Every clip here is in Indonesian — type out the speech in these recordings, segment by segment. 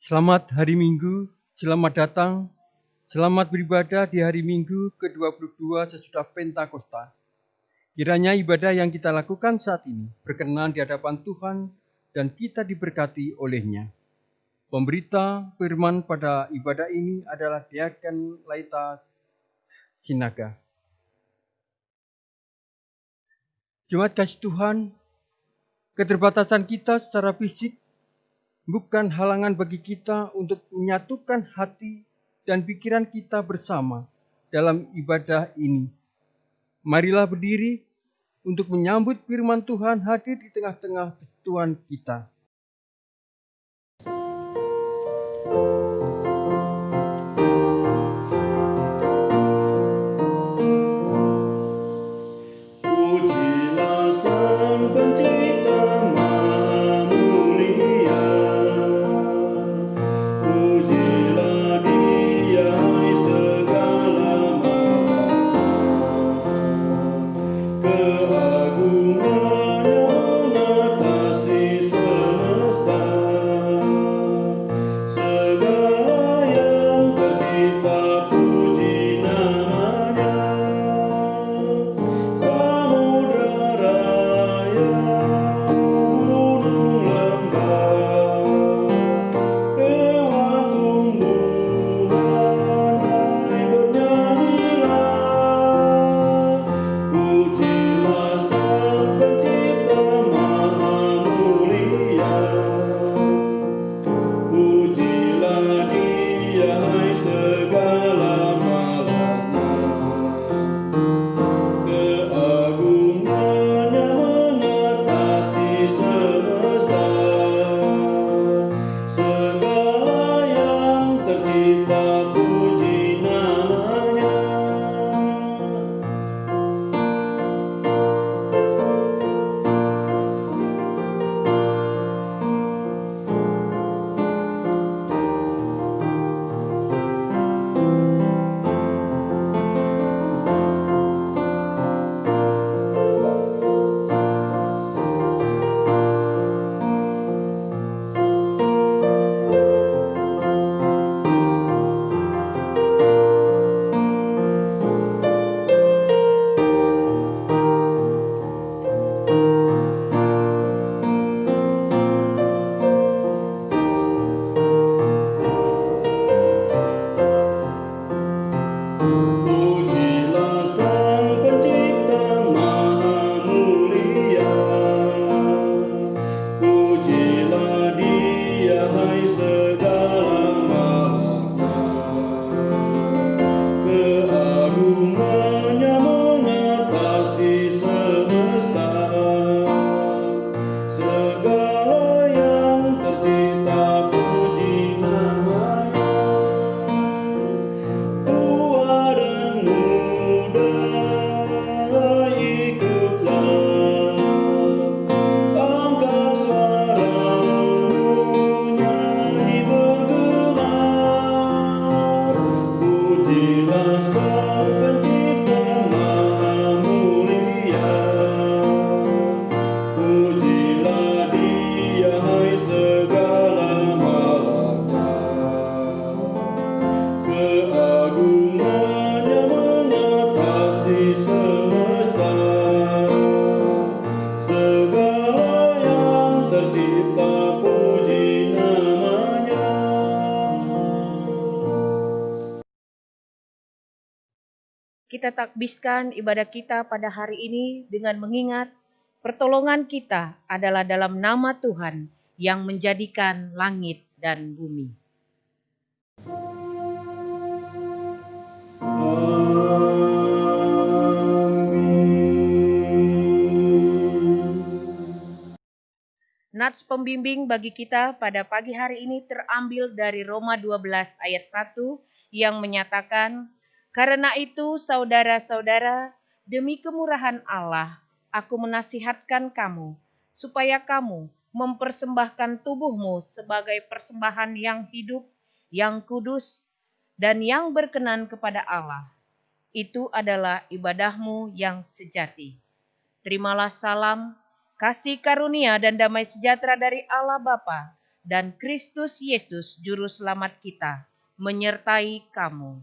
Selamat hari Minggu, selamat datang, selamat beribadah di hari Minggu ke-22 sesudah Pentakosta. Kiranya ibadah yang kita lakukan saat ini berkenan di hadapan Tuhan dan kita diberkati olehnya. Pemberita firman pada ibadah ini adalah Diaken Laita Sinaga. Jemaat kasih Tuhan, keterbatasan kita secara fisik bukan halangan bagi kita untuk menyatukan hati dan pikiran kita bersama dalam ibadah ini. Marilah berdiri untuk menyambut firman Tuhan hadir di tengah-tengah persekutuan kita. Pujilah Sang Pencipta Maha Mulia, pujilah Dia segala makhluk. Keagungannya mengatasi semesta, segala yang tercipta puji namanya. Samudra raya, gunung lembah, hewan tumbuhan, hai bernyanyilah. Pujilah Sang Pencipta Maha Mulia, pujilah Dia hai segala makhluknya. Keagungannya mengatasi semesta, segala yang tercipta puji namanya. Pujilah Sang Pencipta Maha Mulia, pujilah Dia hai segala makhluknya. Keagungannya mengatasi semesta, segala yang tercipta puji namanya. Tua dan muda ikutlah, angkat suaramu nyanyi bergemar. Pujilah Sang Pencipta Maha Mulia, pujilah Dia hai segala makhluknya. Keagungannya mengatasi semesta, segala yang tercipta puji namanya. Kita takbiskan ibadah kita pada hari ini dengan mengingat pertolongan kita adalah dalam nama Tuhan yang menjadikan langit dan bumi. Nats pembimbing bagi kita pada pagi hari ini terambil dari Roma 12 ayat 1 yang menyatakan, "Karena itu saudara-saudara, demi kemurahan Allah, aku menasihatkan kamu, supaya kamu mempersembahkan tubuhmu sebagai persembahan yang hidup, yang kudus, dan yang berkenan kepada Allah. Itu adalah ibadahmu yang sejati. Terimalah salam, kasih karunia dan damai sejahtera dari Allah Bapa dan Kristus Yesus Juru Selamat kita menyertai kamu.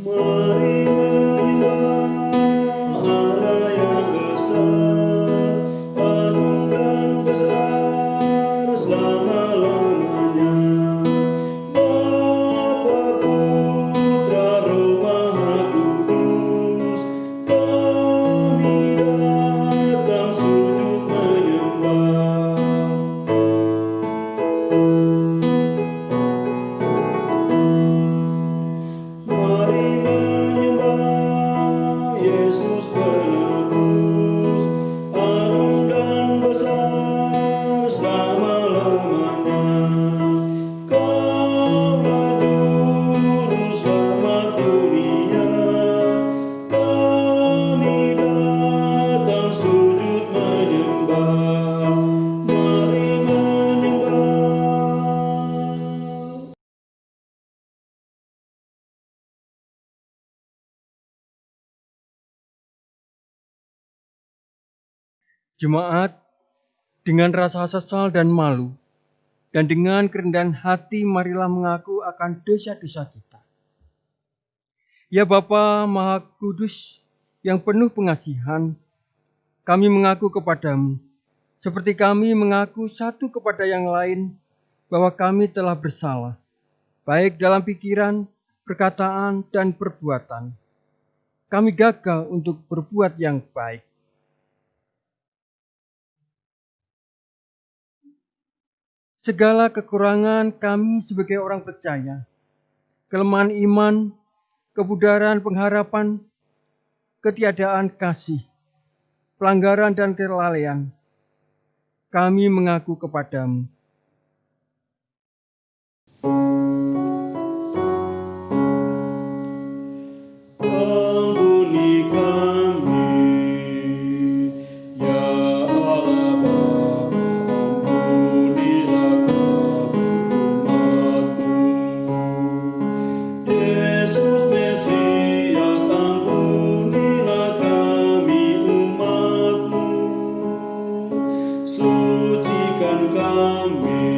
Mari menyembah Allah yang esa, agung dan besar selama-lamanya. Bapa, Putra, Roh Maha Kudus, kami datang sujud menyembah. Mari menyembah Yesus penebus, agung dan besar selama-lamanya. Kaulah Juru Selamat dunia, kami datang sujud menyembah. Mari menyembah. Jemaat, dengan rasa sesal dan malu, dan dengan kerendahan hati marilah mengaku akan dosa-dosa kita. Ya Bapa Maha Kudus yang penuh pengasihan, kami mengaku kepadamu, seperti kami mengaku satu kepada yang lain, bahwa kami telah bersalah, baik dalam pikiran, perkataan, dan perbuatan. Kami gagal untuk berbuat yang baik. Segala kekurangan kami sebagai orang percaya, kelemahan iman, kebudaran pengharapan, ketiadaan kasih, pelanggaran dan kelalaian, kami mengaku kepadamu. Ampuni kami, ya Allah Bapa, ampunilah kami umat-Mu. Yesus Mesias, ampunilah kami umat-Mu. Sucikan kami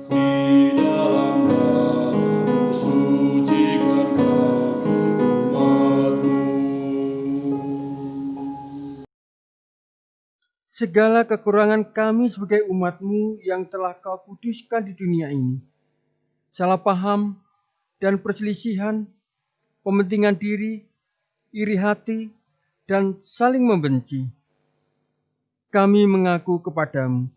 di dalam darah-Mu, sucikan kami umat-Mu. Segala kekurangan kami sebagai umat-Mu yang telah Kau kuduskan di dunia ini, salah paham dan perselisihan, pementingan diri, iri hati, dan saling membenci, kami mengaku kepadamu.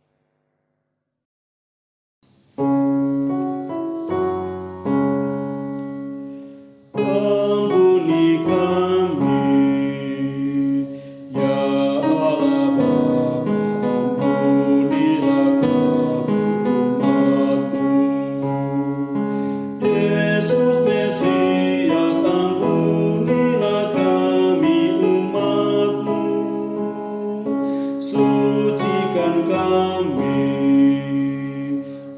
Ampuni kami, ya Allah Bapa, ampunilah kami umat-Mu. Yesus Mesias, ampunilah kami umat-Mu. Sucikan kami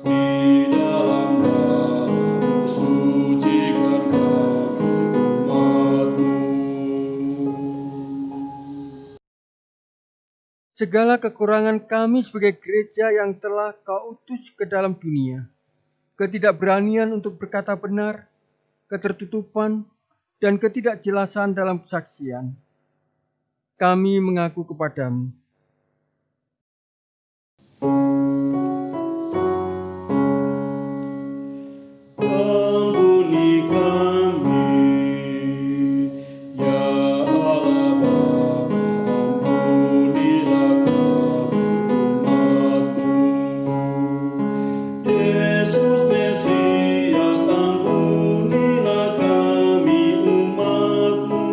di dalam darah-Mu, sucikan kami umat-Mu. Segala kekurangan kami sebagai gereja yang telah Kau utus ke dalam dunia, ketidakberanian untuk berkata benar, ketertutupan, dan ketidakjelasan dalam kesaksian, kami mengaku kepadamu. Ampuni kami, ya Allah Bapa, ampunilah kami umat-Mu. Yesus Mesias, ampunilah kami umat-Mu.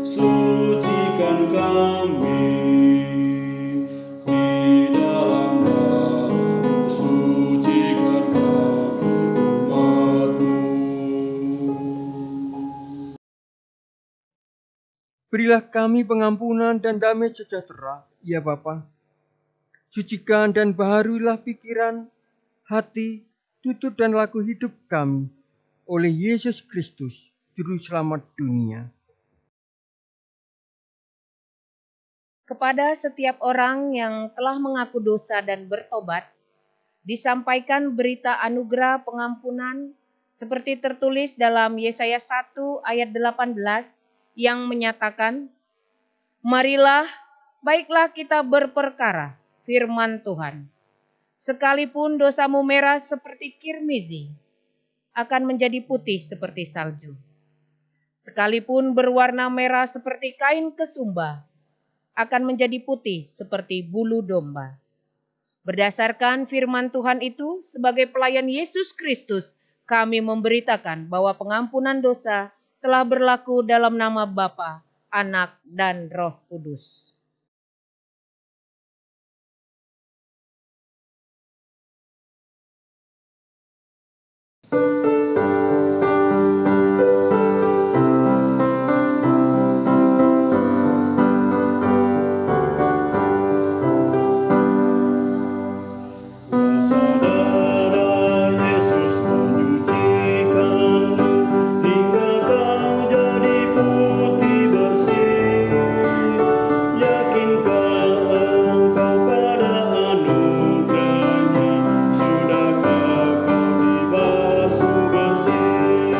Sucikan kami di dalam darah-Mu, sucikan kami umat-Mu. Berilah kami pengampunan dan damai sejahtera, ya Bapa. Sucikan dan baharuilah pikiran, hati, tutur dan laku hidup kami oleh Yesus Kristus, Juru Selamat dunia. Kepada setiap orang yang telah mengaku dosa dan bertobat, disampaikan berita anugerah pengampunan seperti tertulis dalam Yesaya 1 ayat 18 yang menyatakan, "Marilah, baiklah kita berperkara, firman Tuhan. Sekalipun dosamu merah seperti kirmizi, akan menjadi putih seperti salju. Sekalipun berwarna merah seperti kain kesumba, akan menjadi putih seperti bulu domba." Berdasarkan firman Tuhan itu, sebagai pelayan Yesus Kristus, kami memberitakan bahwa pengampunan dosa telah berlaku dalam nama Bapa, Anak, dan Roh Kudus. Kuasa darah Yesus menyucikanmu hingga kau jadi putih bersih. Yakinkah engkau pada anugerahnya? Sudahkah kau dibasuh bersih?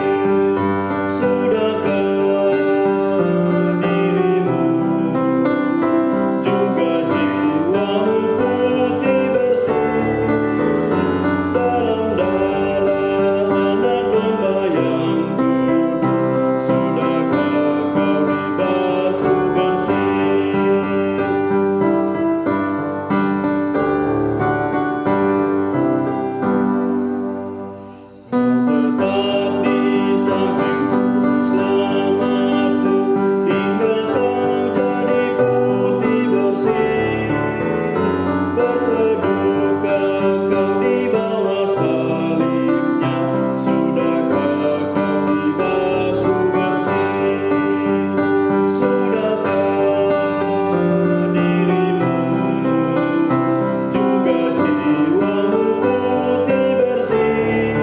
Sudahkah dirimu juga jiwamu putih bersih dalam darah Anak Domba yang kudus? Sudahkah kau dibasuh bersih? Kau tetap di samping Juru Selamatmu hingga kau jadi putih bersih. Berteduhkah kau di bawah salibnya? Sudahkah kau dibasuh bersih? Sudahkah dirimu juga jiwamu putih bersih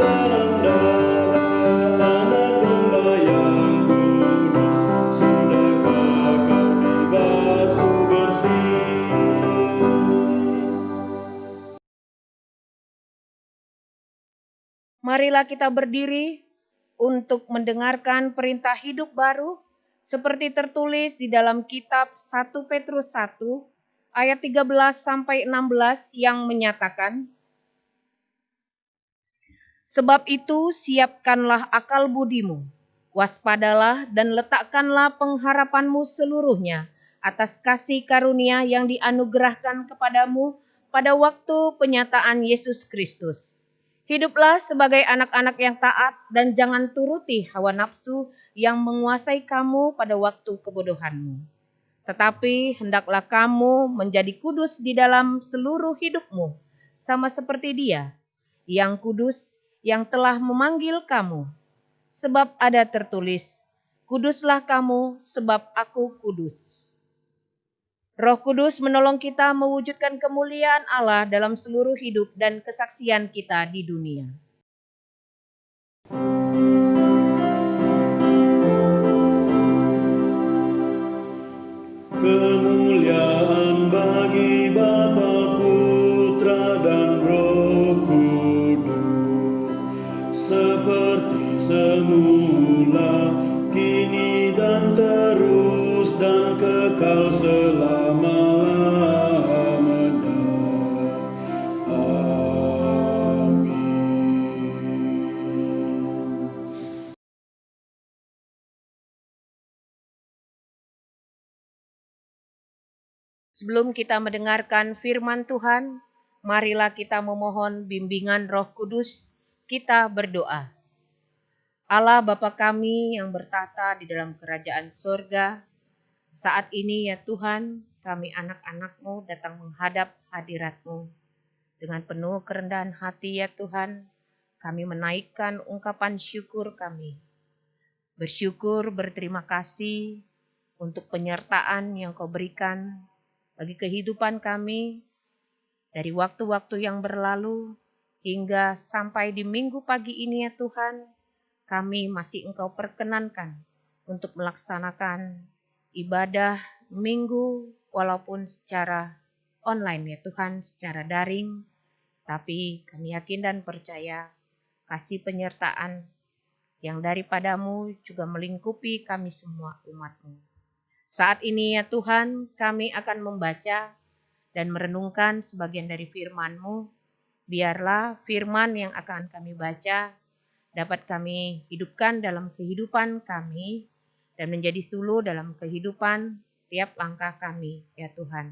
dalam darah Anak Domba yang kudus? Sudahkah kau dibasuh bersih? Marilah kita berdiri untuk mendengarkan perintah hidup baru seperti tertulis di dalam kitab 1 Petrus 1 ayat 13 sampai 16 yang menyatakan, "Sebab itu siapkanlah akal budimu, waspadalah dan letakkanlah pengharapanmu seluruhnya atas kasih karunia yang dianugerahkan kepadamu pada waktu penyataan Yesus Kristus. Hiduplah sebagai anak-anak yang taat dan jangan turuti hawa nafsu yang menguasai kamu pada waktu kebodohanmu. Tetapi hendaklah kamu menjadi kudus di dalam seluruh hidupmu, sama seperti Dia yang kudus yang telah memanggil kamu. Sebab ada tertulis, kuduslah kamu sebab aku kudus." Roh Kudus menolong kita mewujudkan kemuliaan Allah dalam seluruh hidup dan kesaksian kita di dunia. Kemuliaan bagi Bapa, Putra, dan Roh Kudus, seperti semula, kini dan terus, dan kekal selama-lamanya. Amin. Sebelum kita mendengarkan firman Tuhan, marilah kita memohon bimbingan Roh Kudus. Kita berdoa. Allah Bapa kami yang bertata di dalam kerajaan surga, saat ini ya Tuhan, kami anak-anak-Mu datang menghadap hadirat-Mu. Dengan penuh kerendahan hati ya Tuhan, kami menaikkan ungkapan syukur kami. Bersyukur, berterima kasih untuk penyertaan yang Kau berikan bagi kehidupan kami dari waktu-waktu yang berlalu hingga sampai di minggu pagi ini ya Tuhan, kami masih Engkau perkenankan untuk melaksanakan ibadah minggu walaupun secara online ya Tuhan, secara daring, tapi kami yakin dan percaya kasih penyertaan yang daripadamu juga melingkupi kami semua umat-Mu. Saat ini ya Tuhan, kami akan membaca dan merenungkan sebagian dari firman-Mu. Biarlah firman yang akan kami baca dapat kami hidupkan dalam kehidupan kami dan menjadi suluh dalam kehidupan tiap langkah kami ya Tuhan.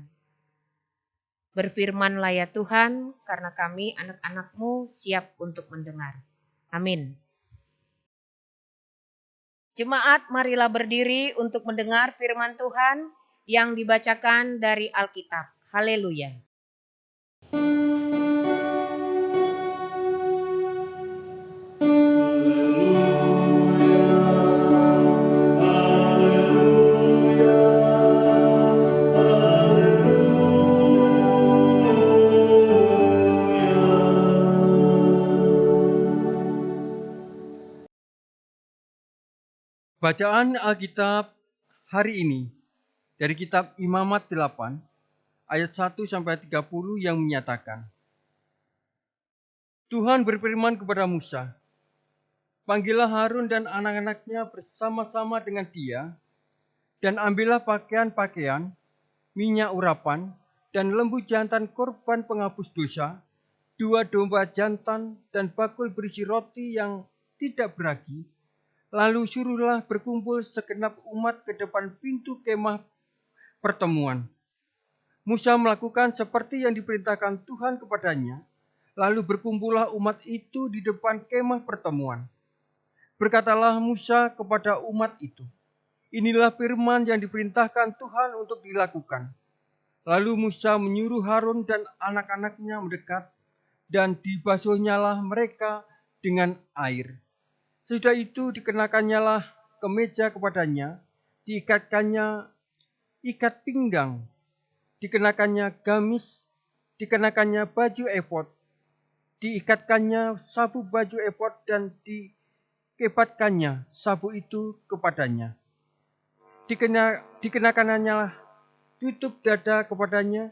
Berfirmanlah ya Tuhan, karena kami anak-anak-Mu siap untuk mendengar. Amin. Jemaat, marilah berdiri untuk mendengar firman Tuhan yang dibacakan dari Alkitab. Haleluya. Bacaan Alkitab hari ini dari kitab Imamat 8 ayat 1 sampai 30 yang menyatakan, Tuhan berfirman kepada Musa, panggillah Harun dan anak-anaknya bersama-sama dengan dia, dan ambillah pakaian-pakaian, minyak urapan, dan lembu jantan korban penghapus dosa, 2 domba jantan, dan bakul berisi roti yang tidak beragi. Lalu suruhlah berkumpul segenap umat ke depan pintu kemah pertemuan. Musa melakukan seperti yang diperintahkan Tuhan kepadanya, lalu berkumpullah umat itu di depan kemah pertemuan. Berkatalah Musa kepada umat itu, inilah firman yang diperintahkan Tuhan untuk dilakukan. Lalu Musa menyuruh Harun dan anak-anaknya mendekat, dan dibasuhnyalah mereka dengan air. Sesudah itu dikenakannya kemeja kepadanya, diikatkannya ikat pinggang, dikenakannya gamis, dikenakannya baju efod, diikatkannya sabu baju efod dan dikepatkannya sabu itu kepadanya. Dikenakannya tutup dada kepadanya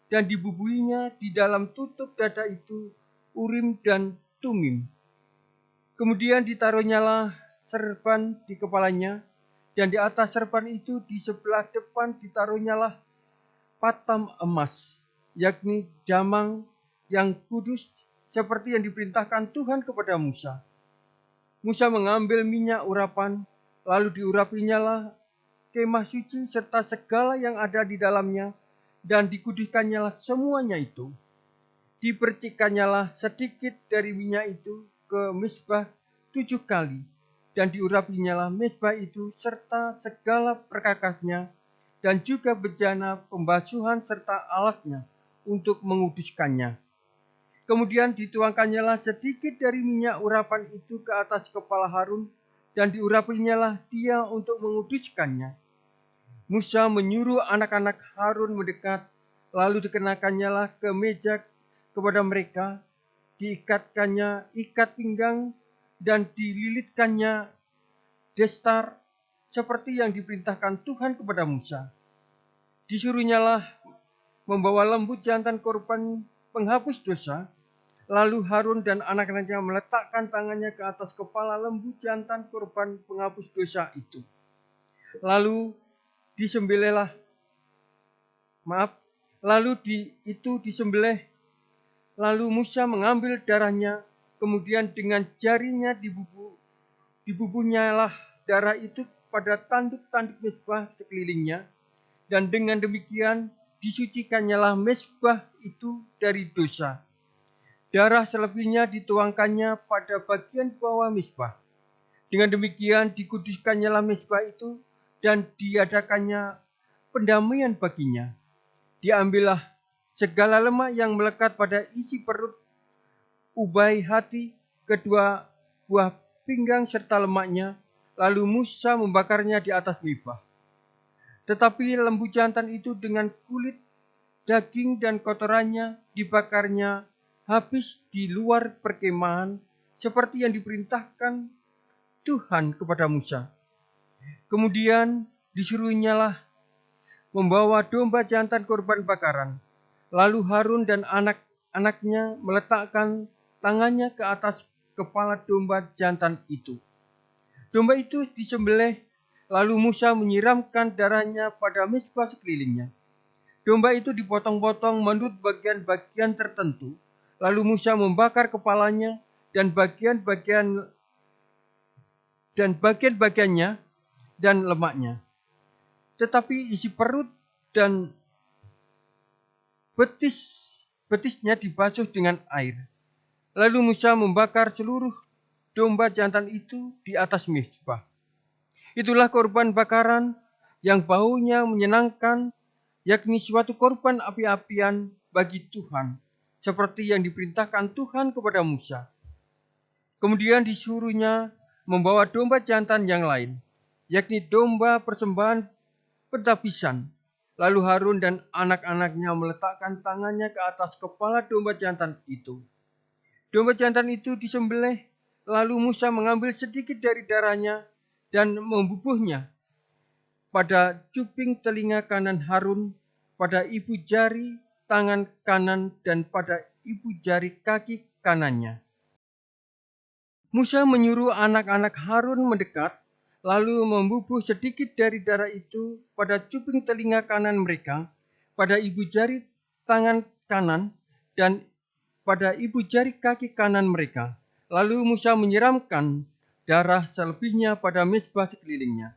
dan dibubuhinya di dalam tutup dada itu Urim dan Tumim. Kemudian ditaruhnyalah serban di kepalanya, dan di atas serban itu di sebelah depan ditaruhnyalah patam emas, yakni jamang yang kudus, seperti yang diperintahkan Tuhan kepada Musa. Musa mengambil minyak urapan, lalu diurapinnyalah kemah suci serta segala yang ada di dalamnya, dan dikuduskannya semuanya itu. Dipercikannyalah sedikit dari minyak itu ke mezbah 7 kali, dan diurapinnyalah mezbah itu serta segala perkakasnya, dan juga bejana pembasuhan serta alatnya untuk menguduskannya. Kemudian dituangkannyalah sedikit dari minyak urapan itu ke atas kepala Harun, dan diurapinnyalah dia untuk menguduskannya. Musa menyuruh anak-anak Harun mendekat, lalu dikenakannya kemeja kepada mereka, diikatkannya ikat pinggang, dan dililitkannya destar, seperti yang diperintahkan Tuhan kepada Musa. Disuruhnyalah membawa lembu jantan korban penghapus dosa, lalu Harun dan anak-anaknya meletakkan tangannya ke atas kepala lembu jantan korban penghapus dosa itu. Lalu disembelih. Lalu Musa mengambil darahnya, kemudian dengan jarinya dibubuhnyalah darah itu pada tanduk-tanduk mezbah sekelilingnya, dan dengan demikian disucikannyalah mezbah itu dari dosa. Darah selebihnya dituangkannya pada bagian bawah mezbah. Dengan demikian dikuduskannya mezbah itu, dan diadakannya pendamaian baginya. Diambillah segala lemak yang melekat pada isi perut, ubai hati, kedua buah pinggang serta lemaknya, lalu Musa membakarnya di atas mezbah. Tetapi lembu jantan itu dengan kulit, daging dan kotorannya dibakarnya habis di luar perkemahan seperti yang diperintahkan Tuhan kepada Musa. Kemudian disuruhnyalah membawa domba jantan korban bakaran. Lalu Harun dan anak-anaknya meletakkan tangannya ke atas kepala domba jantan itu. Domba itu disembelih, lalu Musa menyiramkan darahnya pada mezbah sekelilingnya. Domba itu dipotong-potong menurut bagian-bagian tertentu, lalu Musa membakar kepalanya dan bagian-bagiannya dan lemaknya. Tetapi isi perut dan betisnya dibasuh dengan air. Lalu Musa membakar seluruh domba jantan itu di atas mezbah. Itulah korban bakaran yang baunya menyenangkan, yakni suatu korban api-apian bagi Tuhan, seperti yang diperintahkan Tuhan kepada Musa. Kemudian disuruhnya membawa domba jantan yang lain, yakni domba persembahan pentabisan. Lalu Harun dan anak-anaknya meletakkan tangannya ke atas kepala domba jantan itu. Domba jantan itu disembelih, lalu Musa mengambil sedikit dari darahnya dan membubuhnya pada cuping telinga kanan Harun, pada ibu jari tangan kanan, dan pada ibu jari kaki kanannya. Musa menyuruh anak-anak Harun mendekat, lalu membubuh sedikit dari darah itu pada cuping telinga kanan mereka, pada ibu jari tangan kanan, dan pada ibu jari kaki kanan mereka. Lalu Musa menyiramkan darah selebihnya pada mezbah sekelilingnya.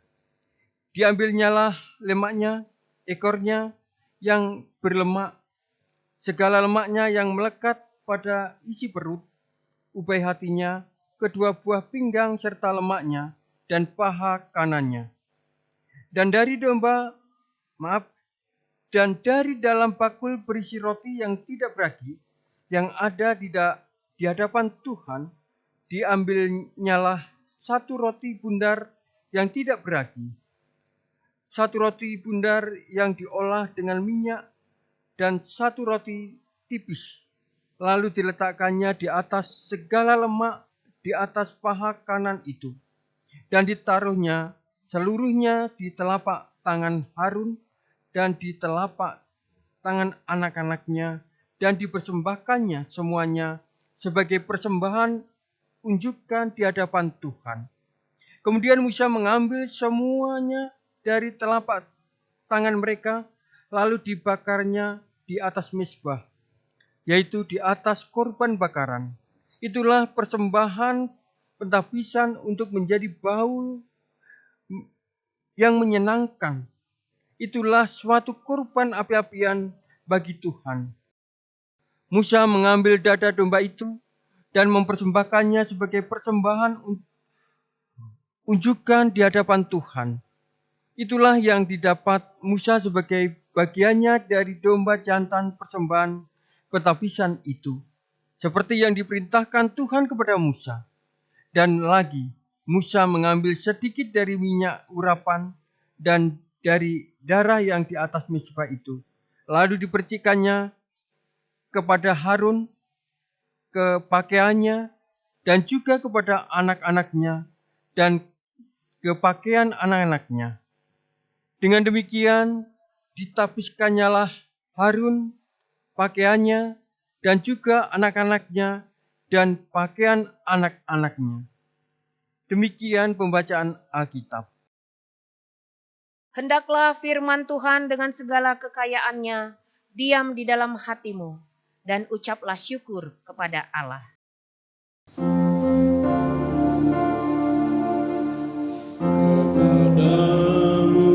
Diambilnyalah lemaknya, ekornya yang berlemak, segala lemaknya yang melekat pada isi perut, ubai hatinya, kedua buah pinggang serta lemaknya, dan paha kanannya. Dan dari dalam bakul berisi roti yang tidak beragi, yang ada di hadapan Tuhan, diambilnyalah satu roti bundar yang tidak beragi, satu roti bundar yang diolah dengan minyak, dan satu roti tipis. Lalu diletakkannya di atas segala lemak di atas paha kanan itu, dan ditaruhnya seluruhnya di telapak tangan Harun dan di telapak tangan anak-anaknya, dan dipersembahkannya semuanya sebagai persembahan unjukan di hadapan Tuhan. Kemudian Musa mengambil semuanya dari telapak tangan mereka, lalu dibakarnya di atas mezbah, yaitu di atas korban bakaran. Itulah persembahan pentabisan untuk menjadi bau yang menyenangkan. Itulah suatu korban api-apian bagi Tuhan. Musa mengambil dada domba itu dan mempersembahkannya sebagai persembahan unjukan di hadapan Tuhan. Itulah yang didapat Musa sebagai bagiannya dari domba jantan persembahan pentabisan itu, seperti yang diperintahkan Tuhan kepada Musa. Dan lagi, Musa mengambil sedikit dari minyak urapan dan dari darah yang di atas mezbah itu, lalu dipercikannya kepada Harun, ke pakaiannya, dan juga kepada anak-anaknya, dan ke pakaian anak-anaknya. Dengan demikian, ditapiskannya Harun, pakaiannya, dan juga anak-anaknya, dan pakaian anak-anaknya. Demikian pembacaan Alkitab. Hendaklah firman Tuhan dengan segala kekayaannya diam di dalam hatimu, dan ucaplah syukur kepada Allah. Kepadamu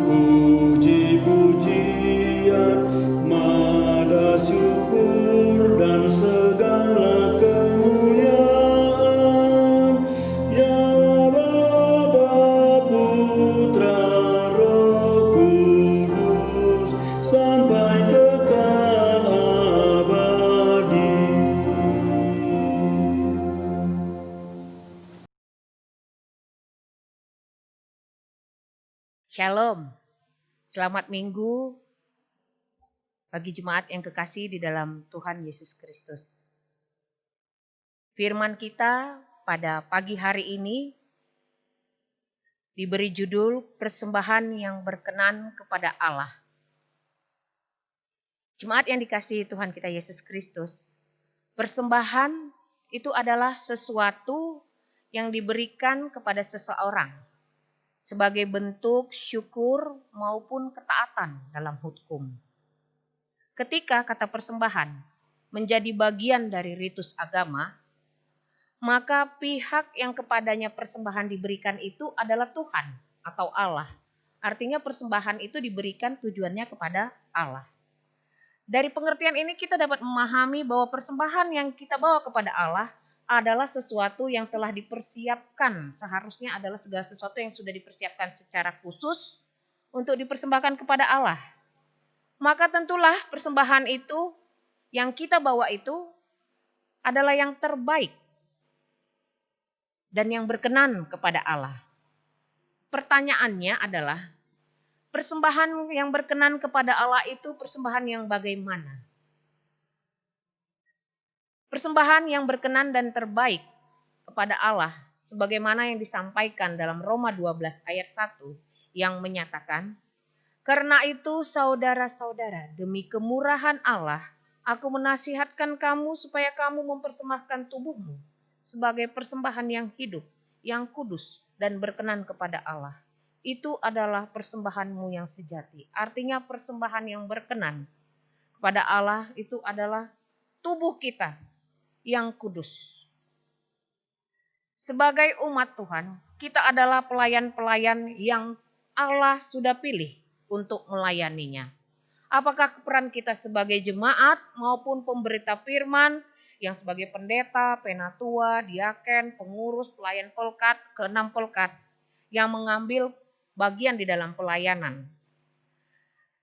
puji-pujian, mada syukur dan segala kemuliaan, ya Bapa, Putra, Roh Kudus, sampai kekal abadi. Shalom, selamat minggu bagi jemaat yang kekasih di dalam Tuhan Yesus Kristus. Firman kita pada pagi hari ini diberi judul persembahan yang berkenan kepada Allah. Jemaat yang dikasihi Tuhan kita Yesus Kristus, persembahan itu adalah sesuatu yang diberikan kepada seseorang sebagai bentuk syukur maupun ketaatan dalam hukum. Ketika kata persembahan menjadi bagian dari ritus agama, maka pihak yang kepadanya persembahan diberikan itu adalah Tuhan atau Allah. Artinya persembahan itu diberikan tujuannya kepada Allah. Dari pengertian ini kita dapat memahami bahwa persembahan yang kita bawa kepada Allah adalah sesuatu yang telah dipersiapkan. Seharusnya adalah segala sesuatu yang sudah dipersiapkan secara khusus untuk dipersembahkan kepada Allah. Maka tentulah persembahan itu yang kita bawa itu adalah yang terbaik dan yang berkenan kepada Allah. Pertanyaannya adalah, persembahan yang berkenan kepada Allah itu persembahan yang bagaimana? Persembahan yang berkenan dan terbaik kepada Allah sebagaimana yang disampaikan dalam Roma 12 ayat 1 yang menyatakan, "Karena itu saudara-saudara, demi kemurahan Allah, aku menasihatkan kamu supaya kamu mempersembahkan tubuhmu sebagai persembahan yang hidup, yang kudus dan berkenan kepada Allah. Itu adalah persembahanmu yang sejati." Artinya persembahan yang berkenan kepada Allah itu adalah tubuh kita yang kudus. Sebagai umat Tuhan, kita adalah pelayan-pelayan yang Allah sudah pilih untuk melayaninya. Apakah peran kita sebagai jemaat maupun pemberita firman yang sebagai pendeta, penatua, diaken, pengurus, pelayan pelkat, keenam pelkat yang mengambil bagian di dalam pelayanan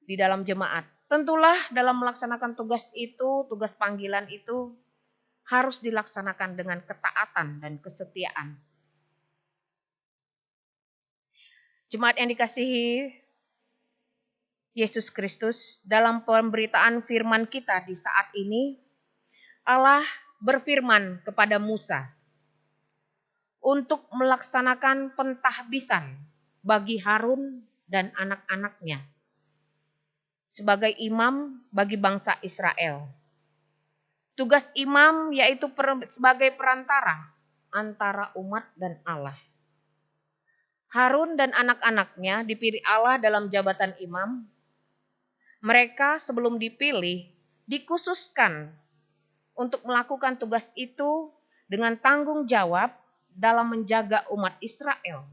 di dalam jemaat. Tentulah dalam melaksanakan tugas itu, tugas panggilan itu harus dilaksanakan dengan ketaatan dan kesetiaan. Jemaat yang dikasihi Yesus Kristus, dalam pemberitaan firman kita di saat ini, Allah berfirman kepada Musa untuk melaksanakan pentahbisan bagi Harun dan anak-anaknya sebagai imam bagi bangsa Israel. Tugas imam yaitu sebagai perantara antara umat dan Allah. Harun dan anak-anaknya dipilih Allah dalam jabatan imam. Mereka sebelum dipilih dikhususkan untuk melakukan tugas itu dengan tanggung jawab dalam menjaga umat Israel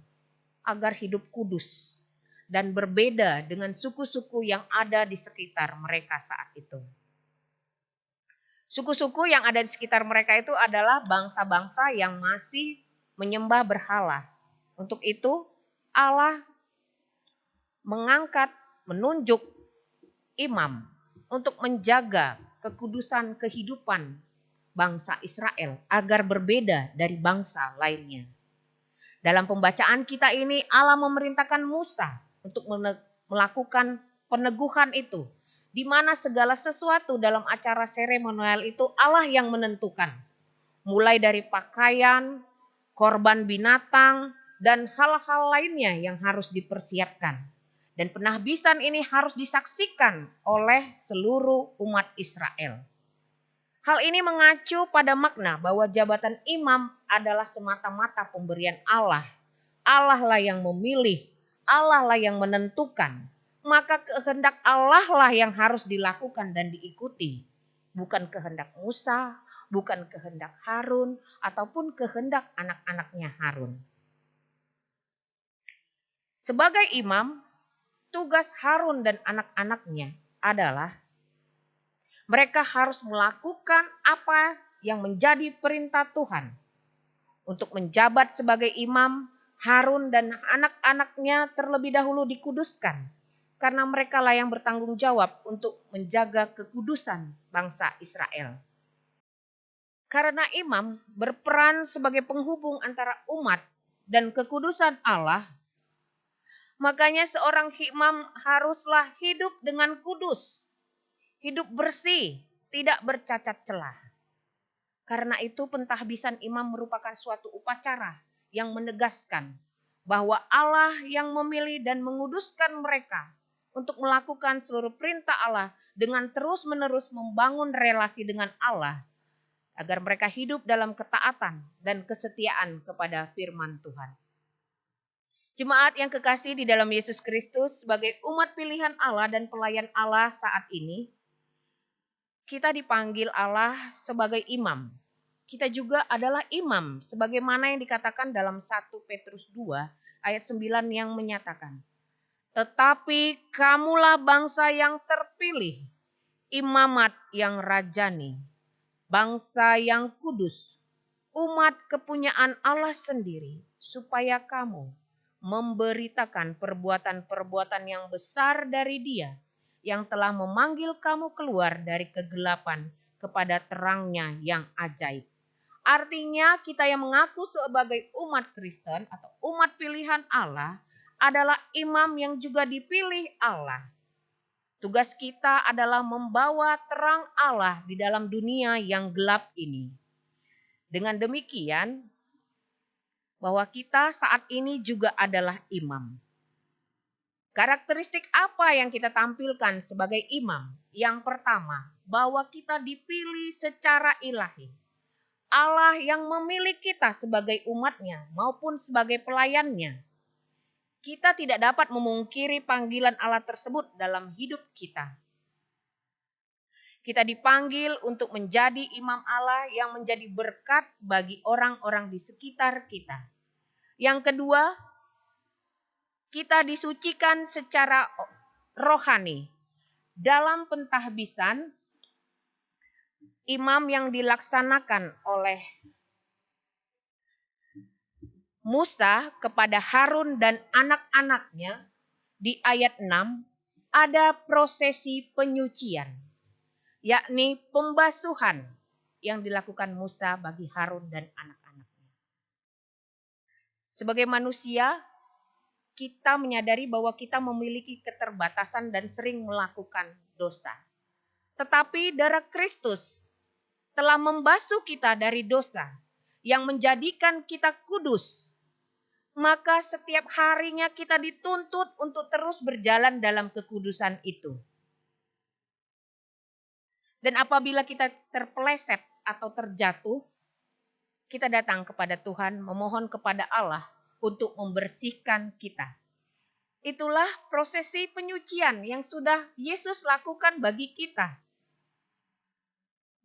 agar hidup kudus dan berbeda dengan suku-suku yang ada di sekitar mereka saat itu. Suku-suku yang ada di sekitar mereka itu adalah bangsa-bangsa yang masih menyembah berhala. Untuk itu Allah menunjuk imam untuk menjaga kekudusan kehidupan bangsa Israel agar berbeda dari bangsa lainnya. Dalam pembacaan kita ini Allah memerintahkan Musa untuk melakukan peneguhan itu, di mana segala sesuatu dalam acara seremonial itu Allah yang menentukan. Mulai dari pakaian, korban binatang, dan hal-hal lainnya yang harus dipersiapkan. Dan penahbisan ini harus disaksikan oleh seluruh umat Israel. Hal ini mengacu pada makna bahwa jabatan imam adalah semata-mata pemberian Allah. Allah lah yang memilih, Allah lah yang menentukan. Maka kehendak Allah lah yang harus dilakukan dan diikuti. Bukan kehendak Musa, bukan kehendak Harun, ataupun kehendak anak-anaknya Harun. Sebagai imam, tugas Harun dan anak-anaknya adalah mereka harus melakukan apa yang menjadi perintah Tuhan. Untuk menjabat sebagai imam, Harun dan anak-anaknya terlebih dahulu dikuduskan. Karena mereka lah yang bertanggung jawab untuk menjaga kekudusan bangsa Israel. Karena imam berperan sebagai penghubung antara umat dan kekudusan Allah, makanya seorang imam haruslah hidup dengan kudus. Hidup bersih, tidak bercacat celah. Karena itu pentahbisan imam merupakan suatu upacara yang menegaskan bahwa Allah yang memilih dan menguduskan mereka untuk melakukan seluruh perintah Allah dengan terus-menerus membangun relasi dengan Allah, agar mereka hidup dalam ketaatan dan kesetiaan kepada firman Tuhan. Jemaat yang kekasih di dalam Yesus Kristus, sebagai umat pilihan Allah dan pelayan Allah saat ini, kita dipanggil Allah sebagai imam. Kita juga adalah imam, sebagaimana yang dikatakan dalam 1 Petrus 2 ayat 9 yang menyatakan, tetapi kamulah bangsa yang terpilih, imamat yang rajani, bangsa yang kudus, umat kepunyaan Allah sendiri, supaya kamu memberitakan perbuatan-perbuatan yang besar dari Dia yang telah memanggil kamu keluar dari kegelapan kepada terangnya yang ajaib. Artinya kita yang mengaku sebagai umat Kristen atau umat pilihan Allah adalah imam yang juga dipilih Allah. Tugas kita adalah membawa terang Allah di dalam dunia yang gelap ini. Dengan demikian, bahwa kita saat ini juga adalah imam. Karakteristik apa yang kita tampilkan sebagai imam? Yang pertama, bahwa kita dipilih secara ilahi. Allah yang memilih kita sebagai umatnya maupun sebagai pelayannya. Kita tidak dapat memungkiri panggilan Allah tersebut dalam hidup kita. Kita dipanggil untuk menjadi imam Allah yang menjadi berkat bagi orang-orang di sekitar kita. Yang kedua, kita disucikan secara rohani. Dalam pentahbisan, imam yang dilaksanakan oleh Musa kepada Harun dan anak-anaknya di ayat 6 ada prosesi penyucian, yakni pembasuhan yang dilakukan Musa bagi Harun dan anak-anaknya. Sebagai manusia, kita menyadari bahwa kita memiliki keterbatasan dan sering melakukan dosa. Tetapi darah Kristus telah membasuh kita dari dosa yang menjadikan kita kudus. Maka setiap harinya kita dituntut untuk terus berjalan dalam kekudusan itu. Dan apabila kita terpeleset atau terjatuh, kita datang kepada Tuhan, memohon kepada Allah untuk membersihkan kita. Itulah prosesi penyucian yang sudah Yesus lakukan bagi kita,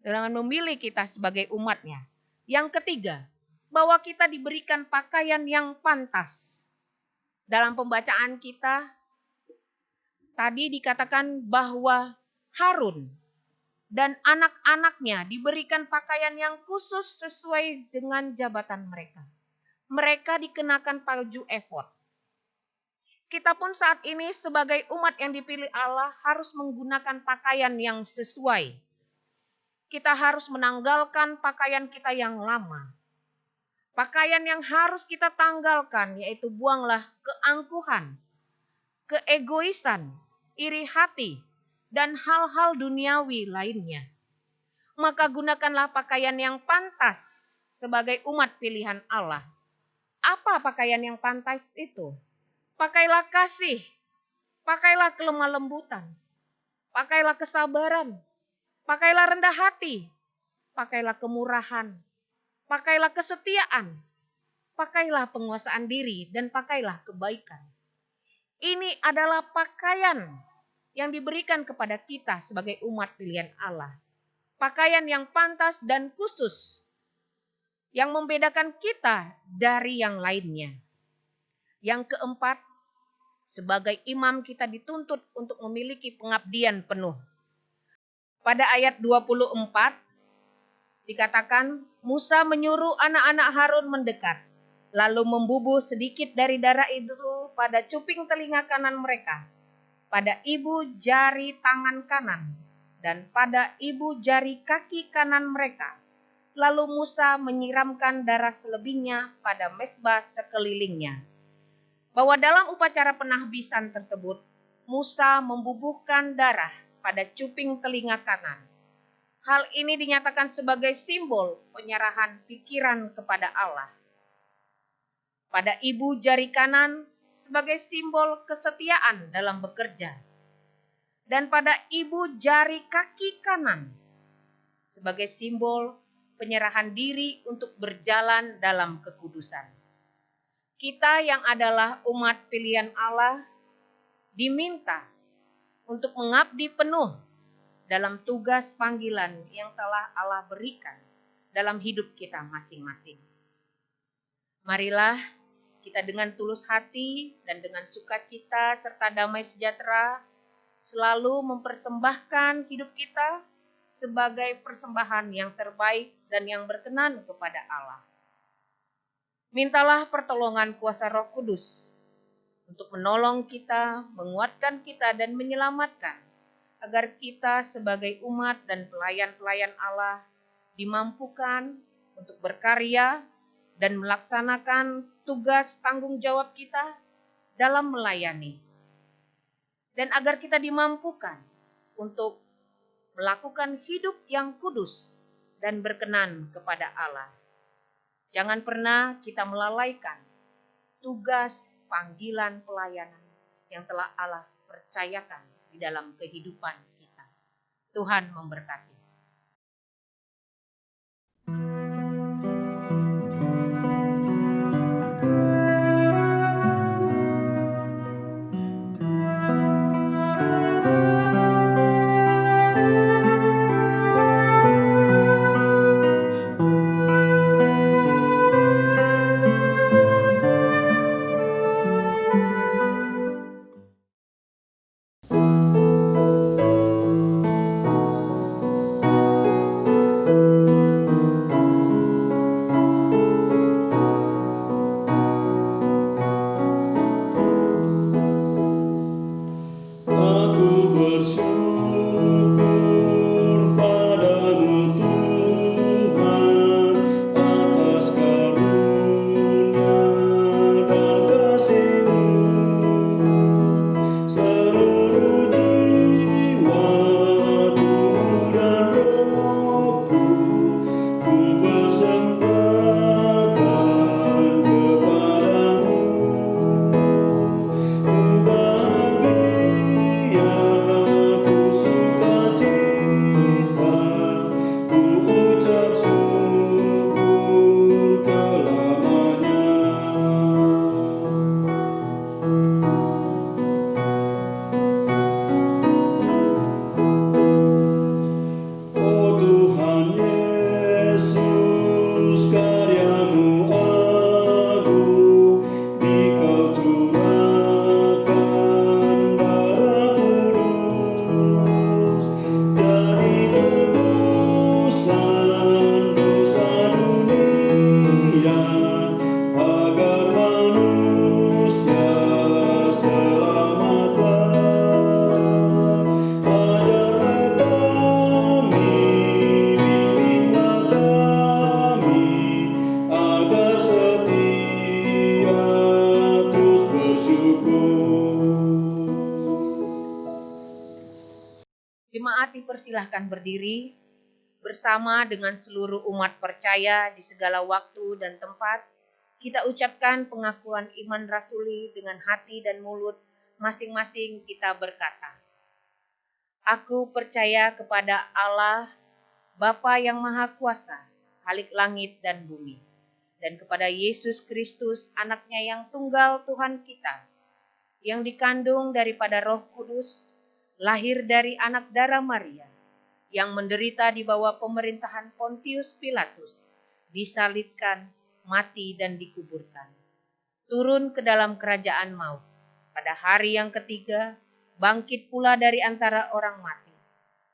dengan memilih kita sebagai umatnya. Yang ketiga, bahwa kita diberikan pakaian yang pantas. Dalam pembacaan kita, tadi dikatakan bahwa Harun dan anak-anaknya diberikan pakaian yang khusus sesuai dengan jabatan mereka. Mereka dikenakan baju efod. Kita pun saat ini sebagai umat yang dipilih Allah harus menggunakan pakaian yang sesuai. Kita harus menanggalkan pakaian kita yang lama. Pakaian yang harus kita tanggalkan yaitu buanglah keangkuhan, keegoisan, iri hati, dan hal-hal duniawi lainnya. Maka gunakanlah pakaian yang pantas sebagai umat pilihan Allah. Apa pakaian yang pantas itu? Pakailah kasih, pakailah kelemah lembutan, pakailah kesabaran, pakailah rendah hati, pakailah kemurahan, pakailah kesetiaan, pakailah penguasaan diri, dan pakailah kebaikan. Ini adalah pakaian yang diberikan kepada kita sebagai umat pilihan Allah. Pakaian yang pantas dan khusus, yang membedakan kita dari yang lainnya. Yang keempat, sebagai imam kita dituntut untuk memiliki pengabdian penuh. Pada ayat 24, dikatakan, Musa menyuruh anak-anak Harun mendekat, lalu membubuh sedikit dari darah itu pada cuping telinga kanan mereka, pada ibu jari tangan kanan, dan pada ibu jari kaki kanan mereka. Lalu Musa menyiramkan darah selebihnya pada mezbah sekelilingnya. Bahwa dalam upacara penahbisan tersebut, Musa membubuhkan darah pada cuping telinga kanan, Hal ini dinyatakan sebagai simbol penyerahan pikiran kepada Allah. Pada ibu jari kanan sebagai simbol kesetiaan dalam bekerja. Dan pada ibu jari kaki kanan sebagai simbol penyerahan diri untuk berjalan dalam kekudusan. Kita yang adalah umat pilihan Allah diminta untuk mengabdi penuh dalam tugas panggilan yang telah Allah berikan dalam hidup kita masing-masing. Marilah kita dengan tulus hati dan dengan sukacita serta damai sejahtera selalu mempersembahkan hidup kita sebagai persembahan yang terbaik dan yang berkenan kepada Allah. Mintalah pertolongan kuasa Roh Kudus untuk menolong kita, menguatkan kita, dan menyelamatkan, agar kita sebagai umat dan pelayan-pelayan Allah dimampukan untuk berkarya dan melaksanakan tugas tanggung jawab kita dalam melayani. Dan agar kita dimampukan untuk melakukan hidup yang kudus dan berkenan kepada Allah. Jangan pernah kita melalaikan tugas panggilan pelayanan yang telah Allah percayakan di dalam kehidupan kita. Tuhan memberkati. Aku bersyukur padamu Tuhan atas karunia dan kasih-Mu. Seluruh jiwa, tubuh dan rohku, ku persembahkan kepadamu. Ku bahagia, ku sukacita, ku ucap syukur selamanya. Oh Tuhan Yesus, karya-Mu agung, di Kau curahkan darah kudus, jadi tebusan dosa dunia, agar manusia selamatlah. Ajarlah kami, bimbinglah kami, agar setia terus bersyukur. Jemaat dipersilahkan berdiri bersama dengan seluruh umat percaya di segala waktu dan tempat. Kita ucapkan pengakuan iman rasuli dengan hati dan mulut masing-masing kita berkata, Aku percaya kepada Allah, Bapa yang Maha Kuasa, Khalik langit dan bumi, dan kepada Yesus Kristus, anaknya yang tunggal Tuhan kita, yang dikandung daripada Roh Kudus, lahir dari anak darah Maria, yang menderita di bawah pemerintahan Pontius Pilatus, disalibkan, mati dan dikuburkan. Turun ke dalam kerajaan maut. Pada hari yang ketiga, bangkit pula dari antara orang mati.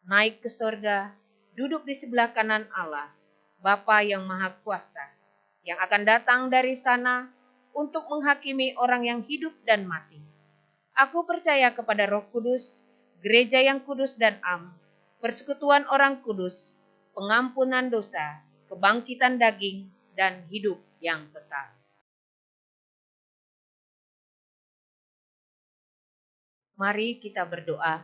Naik ke sorga, duduk di sebelah kanan Allah, Bapa yang Maha Kuasa, yang akan datang dari sana untuk menghakimi orang yang hidup dan mati. Aku percaya kepada Roh Kudus, gereja yang kudus dan am, persekutuan orang kudus, pengampunan dosa, kebangkitan daging, dan hidup yang kekal. Mari kita berdoa.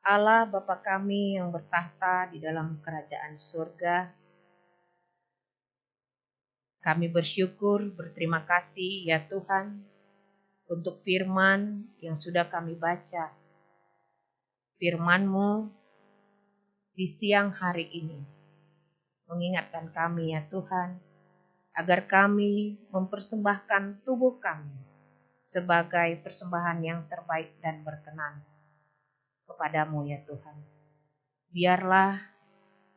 Allah Bapa kami yang bertahta di dalam kerajaan surga, kami bersyukur, berterima kasih ya Tuhan untuk firman yang sudah kami baca. Firman-Mu di siang hari ini mengingatkan kami ya Tuhan, agar kami mempersembahkan tubuh kami sebagai persembahan yang terbaik dan berkenan kepadamu ya Tuhan. Biarlah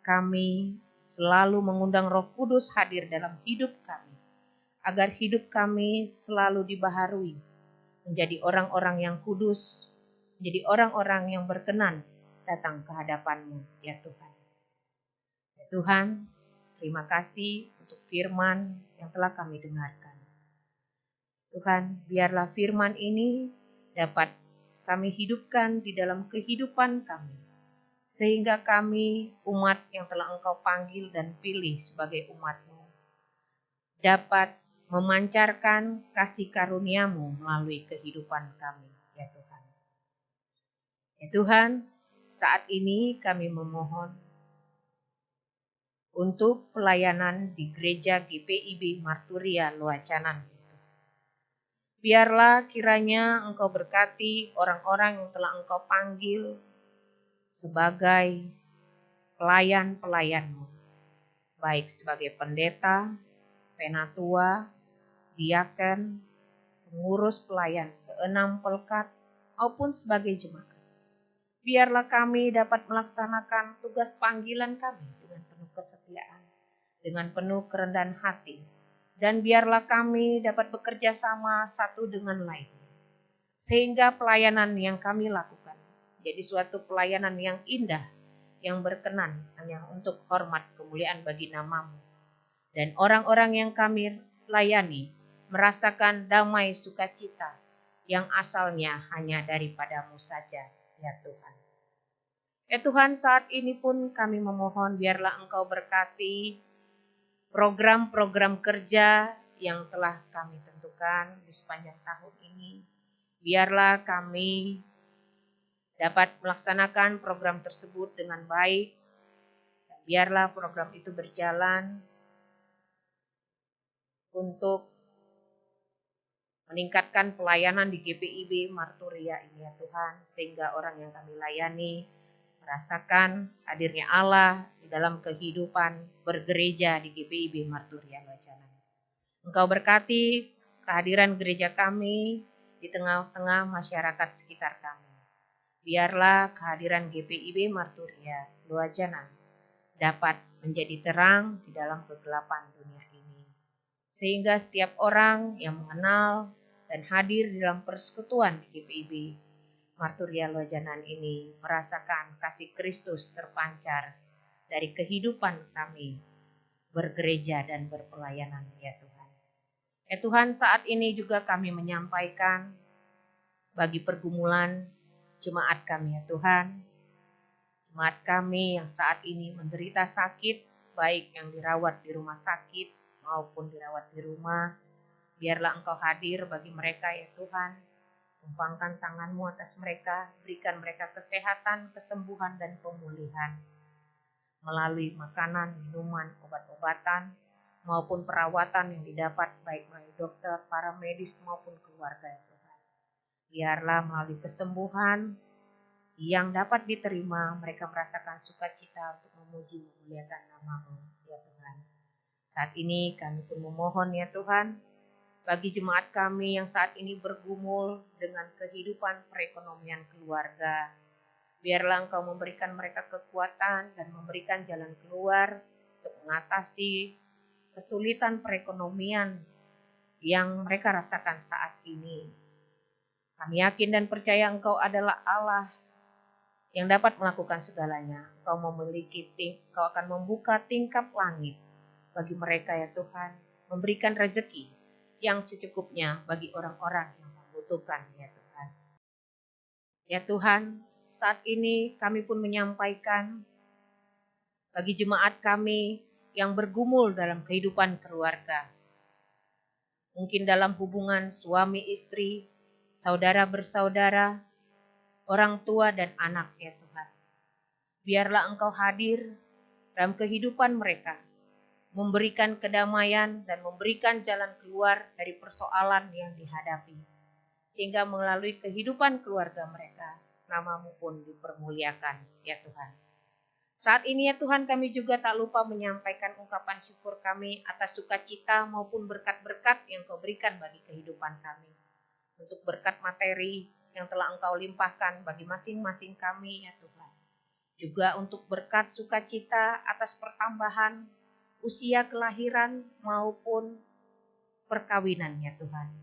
kami selalu mengundang Roh Kudus hadir dalam hidup kami, agar hidup kami selalu dibaharui, menjadi orang-orang yang kudus, menjadi orang-orang yang berkenan datang ke hadapan-Mu ya Tuhan. Ya Tuhan, terima kasih untuk firman yang telah kami dengarkan. Tuhan, biarlah firman ini dapat kami hidupkan di dalam kehidupan kami, sehingga kami, umat yang telah Engkau panggil dan pilih sebagai umat-Mu, dapat memancarkan kasih karunia-Mu melalui kehidupan kami, ya Tuhan. Ya Tuhan, saat ini kami memohon untuk pelayanan di gereja GPIB Marturia Loacanan. Biarlah kiranya Engkau berkati orang-orang yang telah Engkau panggil sebagai pelayan-pelayan-Mu, baik sebagai pendeta, penatua, diaken, pengurus pelayan ke-6 Pelkat, maupun sebagai jemaat. Biarlah kami dapat melaksanakan tugas panggilan kami dengan penuh kesetiaan, dengan penuh kerendahan hati, dan biarlah kami dapat bekerja sama satu dengan lain, sehingga pelayanan yang kami lakukan jadi suatu pelayanan yang indah, yang berkenan hanya untuk hormat kemuliaan bagi nama-Mu. Dan orang-orang yang kami layani merasakan damai sukacita yang asalnya hanya daripada-Mu saja, ya Tuhan. Ya Tuhan, saat ini pun kami memohon biarlah Engkau berkati program-program kerja yang telah kami tentukan di sepanjang tahun ini. Biarlah kami dapat melaksanakan program tersebut dengan baik. Dan biarlah program itu berjalan untuk meningkatkan pelayanan di GPIB Marturia ini ya Tuhan, sehingga orang yang kami layani merasakan hadirnya Allah di dalam kehidupan bergereja di GPIB Marturia Loacanan. Engkau berkati kehadiran gereja kami di tengah-tengah masyarakat sekitar kami. Biarlah kehadiran GPIB Marturia Loacanan dapat menjadi terang di dalam kegelapan dunia ini, sehingga setiap orang yang mengenal dan hadir di dalam persekutuan di GPIB Marturia Loacanan ini merasakan kasih Kristus terpancar dari kehidupan kami bergereja dan berpelayanan ya Tuhan. Ya Tuhan, saat ini juga kami menyampaikan bagi pergumulan jemaat kami ya Tuhan. Jemaat kami yang saat ini menderita sakit, baik yang dirawat di rumah sakit maupun dirawat di rumah. Biarlah Engkau hadir bagi mereka ya Tuhan. Tumpangkan tangan-Mu atas mereka, berikan mereka kesehatan, kesembuhan, dan pemulihan. Melalui makanan, minuman, obat-obatan, maupun perawatan yang didapat baik melalui dokter, para medis, maupun keluarga ya Tuhan. Biarlah melalui kesembuhan yang dapat diterima, mereka merasakan sukacita untuk memuji memuliakan nama-Mu ya Tuhan. Saat ini kami pun memohon ya Tuhan, bagi jemaat kami yang saat ini bergumul dengan kehidupan perekonomian keluarga, biarlah Engkau memberikan mereka kekuatan dan memberikan jalan keluar untuk mengatasi kesulitan perekonomian yang mereka rasakan saat ini. Kami yakin dan percaya Engkau adalah Allah yang dapat melakukan segalanya. Engkau akan membuka tingkap langit bagi mereka ya Tuhan, memberikan rezeki yang secukupnya bagi orang-orang yang membutuhkan ya Tuhan. Ya Tuhan, saat ini kami pun menyampaikan bagi jemaat kami yang bergumul dalam kehidupan keluarga. Mungkin dalam hubungan suami istri, saudara bersaudara, orang tua dan anak ya Tuhan. Biarlah Engkau hadir dalam kehidupan mereka, memberikan kedamaian dan memberikan jalan keluar dari persoalan yang dihadapi. Sehingga melalui kehidupan keluarga mereka, nama-Mu pun dipermuliakan, ya Tuhan. Saat ini ya Tuhan, kami juga tak lupa menyampaikan ungkapan syukur kami atas sukacita maupun berkat-berkat yang Kau berikan bagi kehidupan kami. Untuk berkat materi yang telah Engkau limpahkan bagi masing-masing kami ya Tuhan. Juga untuk berkat sukacita atas pertambahan usia kelahiran maupun perkawinan ya Tuhan.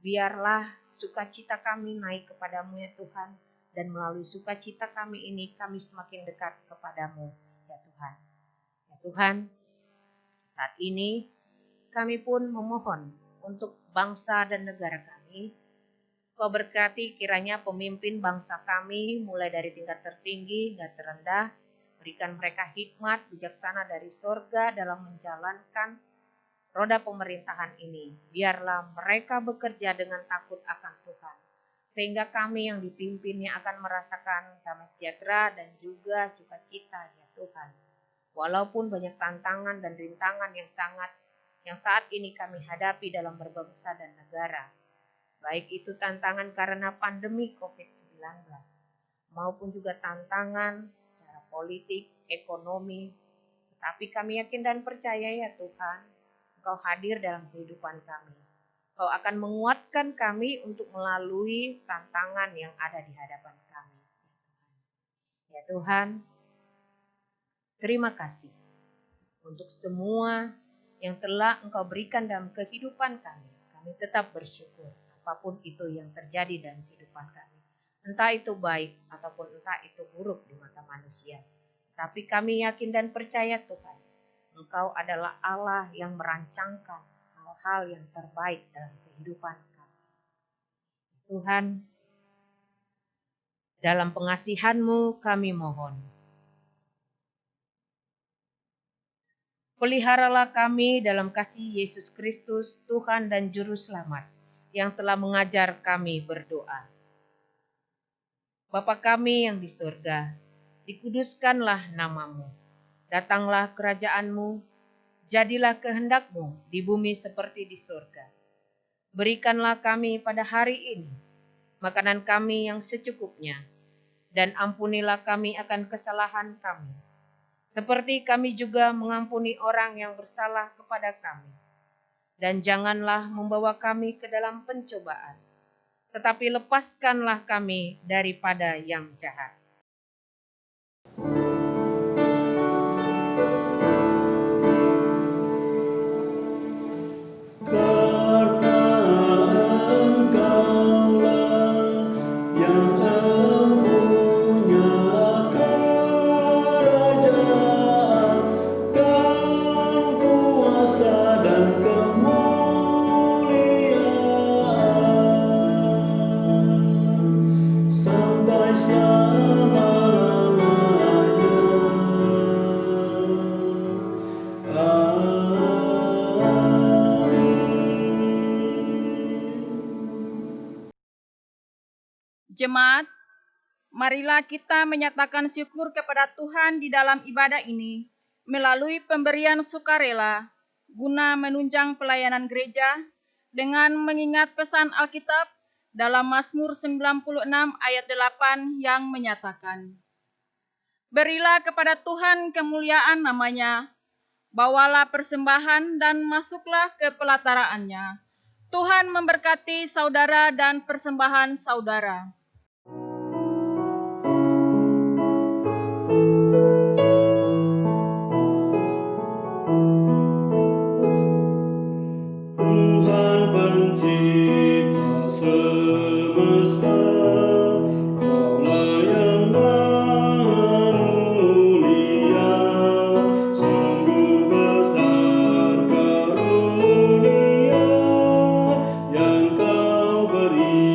Biarlah sukacita kami naik kepadamu ya Tuhan. Dan melalui sukacita kami ini kami semakin dekat kepadamu ya Tuhan. Ya Tuhan, saat ini kami pun memohon untuk bangsa dan negara kami. Kau berkati kiranya pemimpin bangsa kami mulai dari tingkat tertinggi hingga terendah. Berikan mereka hikmat bijaksana dari sorga dalam menjalankan roda pemerintahan ini. Biarlah mereka bekerja dengan takut akan Tuhan. Sehingga kami yang dipimpinnya akan merasakan damai sejahtera dan juga sukacita ya Tuhan. Walaupun banyak tantangan dan rintangan yang saat ini kami hadapi dalam berbangsa dan negara. Baik itu tantangan karena pandemi COVID-19 maupun juga tantangan secara politik, ekonomi. Tetapi kami yakin dan percaya ya Tuhan, Engkau hadir dalam kehidupan kami. Kau akan menguatkan kami untuk melalui tantangan yang ada di hadapan kami. Ya Tuhan, terima kasih untuk semua yang telah Engkau berikan dalam kehidupan kami. Kami tetap bersyukur apapun itu yang terjadi dalam kehidupan kami. Entah itu baik ataupun entah itu buruk di mata manusia. Tapi kami yakin dan percaya Tuhan, Engkau adalah Allah yang merancangkan hal-hal yang terbaik dalam kehidupan kami. Tuhan, dalam pengasihan-Mu kami mohon. Peliharalah kami dalam kasih Yesus Kristus, Tuhan dan Juru Selamat, yang telah mengajar kami berdoa. Bapa kami yang di surga, dikuduskanlah nama-Mu. Datanglah kerajaan-Mu, jadilah kehendak-Mu di bumi seperti di surga. Berikanlah kami pada hari ini makanan kami yang secukupnya, dan ampunilah kami akan kesalahan kami, seperti kami juga mengampuni orang yang bersalah kepada kami. Dan janganlah membawa kami ke dalam pencobaan, tetapi lepaskanlah kami daripada yang jahat. Karena Engkaulah yang empunya kerajaan dan kuasa dan kemuliaan sampai selama-lamanya. Jemaat, marilah kita menyatakan syukur kepada Tuhan di dalam ibadah ini melalui pemberian sukarela guna menunjang pelayanan gereja dengan mengingat pesan Alkitab dalam Mazmur 96 ayat 8 yang menyatakan, "Berilah kepada Tuhan kemuliaan namanya, bawalah persembahan dan masuklah ke pelataraannya. Tuhan memberkati saudara dan persembahan saudara." Tuhan pencipta semesta, Kaulah yang maha mulia, sungguh besar karunia yang Kau beri.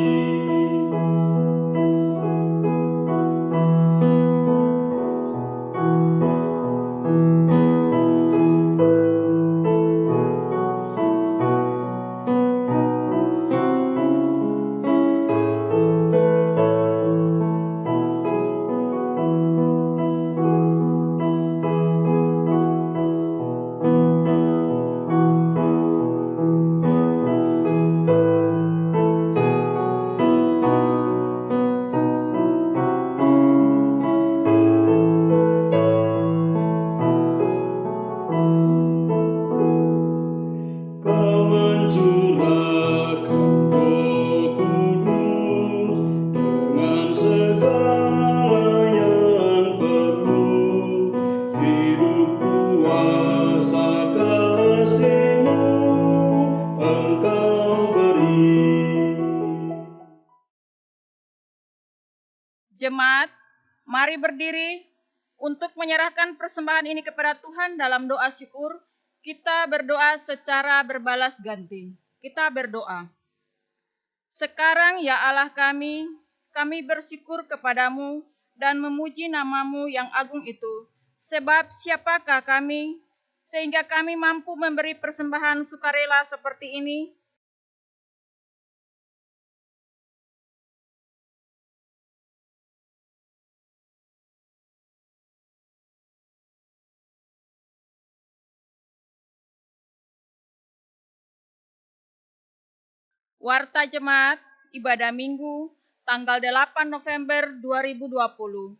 Jemaat, mari berdiri untuk menyerahkan persembahan ini kepada Tuhan dalam doa syukur. Kita berdoa secara berbalas ganti. Kita berdoa. Sekarang ya Allah kami bersyukur kepadamu dan memuji namamu yang agung itu. Sebab siapakah kami sehingga kami mampu memberi persembahan sukarela seperti ini? Warta Jemaat Ibadah Minggu tanggal 8 November 2020.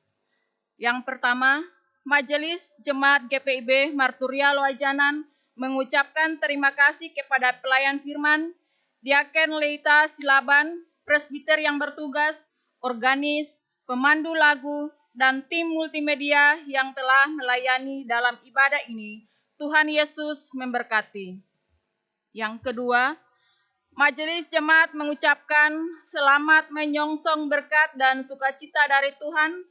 Yang pertama, Majelis Jemaat GPIB Marturia Loajanan mengucapkan terima kasih kepada pelayan firman, Diaken Leita Silaban, presbiter yang bertugas, organis, pemandu lagu, dan tim multimedia yang telah melayani dalam ibadah ini. Tuhan Yesus memberkati. Yang kedua, Majelis Jemaat mengucapkan selamat menyongsong berkat dan sukacita dari Tuhan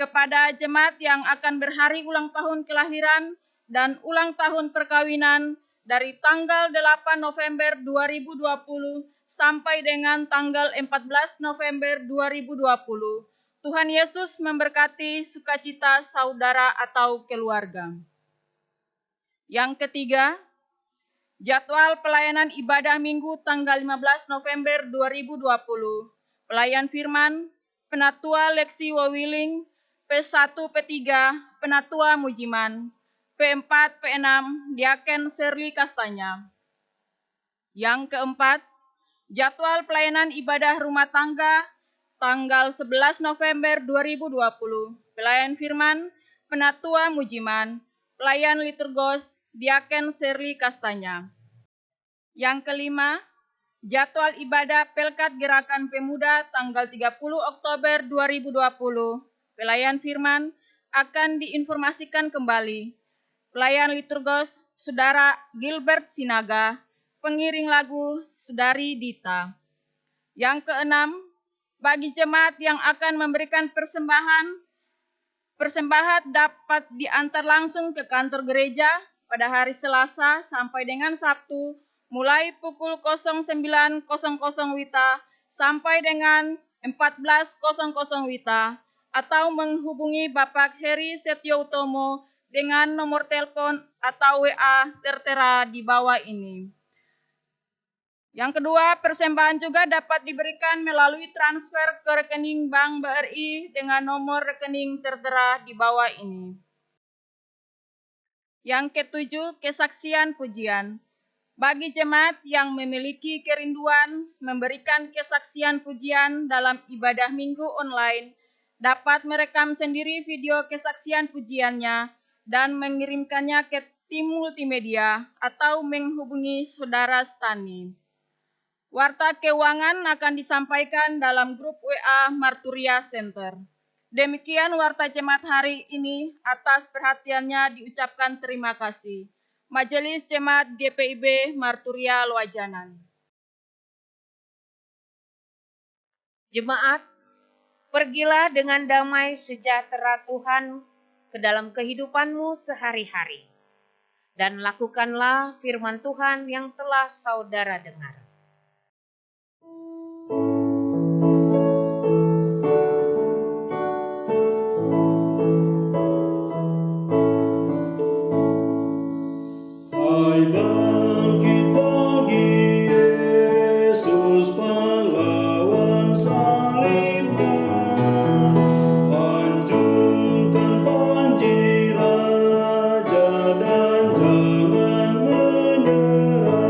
kepada jemaat yang akan berhari ulang tahun kelahiran dan ulang tahun perkawinan dari tanggal 8 November 2020 sampai dengan tanggal 14 November 2020. Tuhan Yesus memberkati sukacita saudara atau keluarga. Yang ketiga, jadwal pelayanan ibadah minggu tanggal 15 November 2020. Pelayan firman, Penatua Leksi Wawiling, P1, P3, Penatua Mujiman, P4, P6, Diaken Serli Kastanya. Yang keempat, jadwal pelayanan ibadah rumah tangga tanggal 11 November 2020. Pelayan firman, Penatua Mujiman, Pelayan liturgos, Diaken Serli Kastanya. Yang kelima, jadwal ibadah Pelkat Gerakan Pemuda tanggal 30 Oktober 2020. Pelayan firman akan diinformasikan kembali. Pelayan liturgos, Saudara Gilbert Sinaga, pengiring lagu, Saudari Dita. Yang keenam, bagi jemaat yang akan memberikan persembahan dapat diantar langsung ke kantor gereja pada hari Selasa sampai dengan Sabtu mulai pukul 09.00 WITA sampai dengan 14.00 WITA atau menghubungi Bapak Heri Setio Utomo dengan nomor telepon atau WA tertera di bawah ini. Yang kedua, persembahan juga dapat diberikan melalui transfer ke rekening Bank BRI dengan nomor rekening tertera di bawah ini. Yang ketujuh, kesaksian pujian. Bagi jemaat yang memiliki kerinduan memberikan kesaksian pujian dalam ibadah minggu online, dapat merekam sendiri video kesaksian pujiannya dan mengirimkannya ke tim multimedia atau menghubungi Saudara Stani. Warta keuangan akan disampaikan dalam grup WA Marturia Center. Demikian warta jemaat hari ini, atas perhatiannya diucapkan terima kasih. Majelis Jemaat GPIB Marturia Loajanan. Jemaat, pergilah dengan damai sejahtera Tuhan ke dalam kehidupanmu sehari-hari, dan lakukanlah firman Tuhan yang telah saudara dengar. Hai bangkit pagi Yesus pahlawan salibnya, anjungkan panji raja dan jangan menyerah.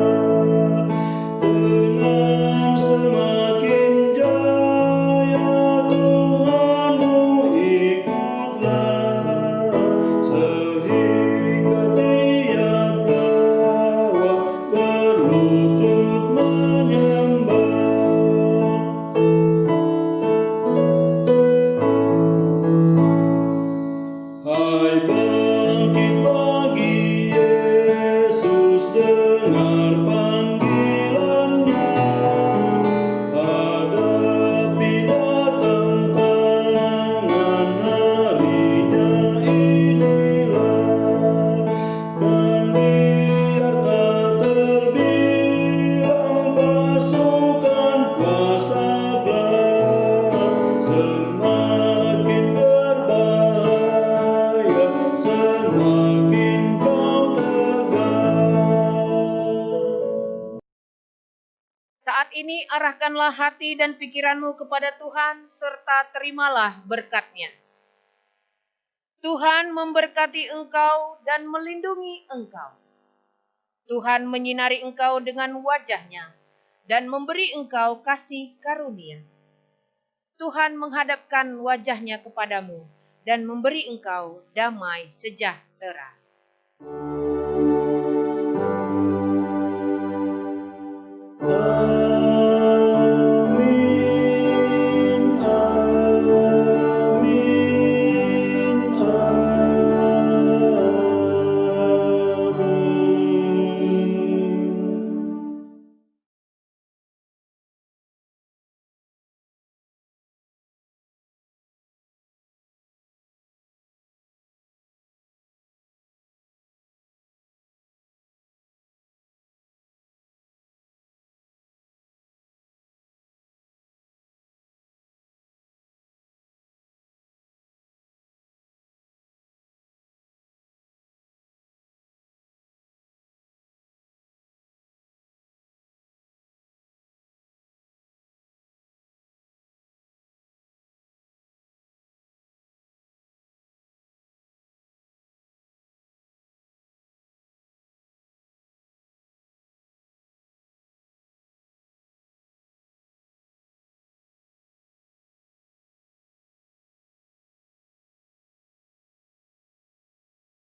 Saat ini arahkanlah hati dan pikiranmu kepada Tuhan, serta terimalah berkat-Nya. Tuhan memberkati engkau dan melindungi engkau. Tuhan menyinari engkau dengan wajah-Nya dan memberi engkau kasih karunia. Tuhan menghadapkan wajah-Nya kepadamu dan memberi engkau damai sejahtera. Amin.